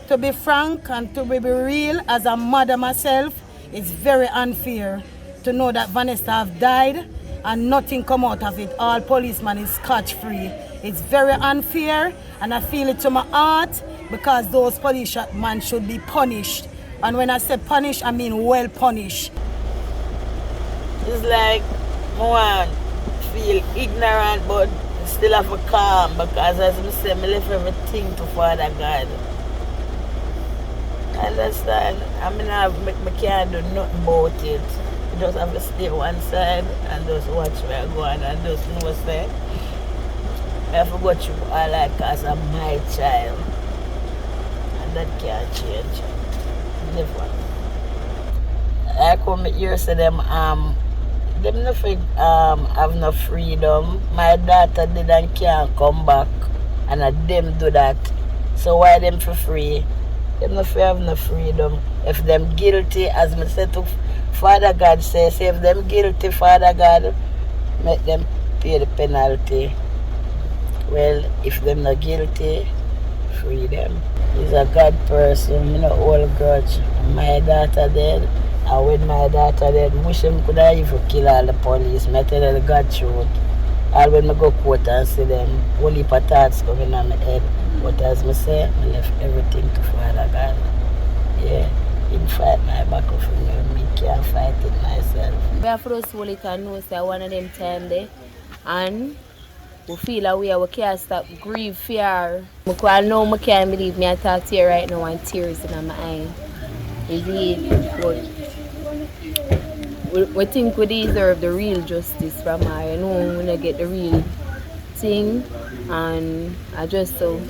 To be frank and to be real, as a mother myself, it's very unfair to know that Vanessa have died and nothing come out of it. All policemen is scotch-free. It's very unfair, and I feel it to my heart because those policemen should be punished. And when I say punished, I mean well punished. It's like I feel ignorant, but still have a calm because as I say, I left everything to Father God. Understand? I mean, I can't do nothing about it. You just have to stay one side and just watch where I go on and just know say, I have to go through all that because I'm my child. And that can't change. Never. I come here say them nothing have no freedom. My daughter did and can't come back and them do that. So why them for free? Them not have no freedom. If them guilty, as I said to Father God says, if them guilty, Father God, make them pay the penalty. Well, if them not guilty, free them. He's a God person, you know, all grudge. My daughter dead, and when my daughter dead, wish him could have even kill all the police. I tell the God truth. All when I go court and see them, only thoughts coming on my head. But as I say, I left everything to Father God. Yeah, he fight my battle for me, and me can't fight it myself. We have to just hold it and know that one of them time there, and we feel that we can't stop grieve fear. Because now I can't believe me I talk to you right now and tears in my eye. Indeed, but we think we deserve the real justice from her. You know, when I get the real thing, and I just so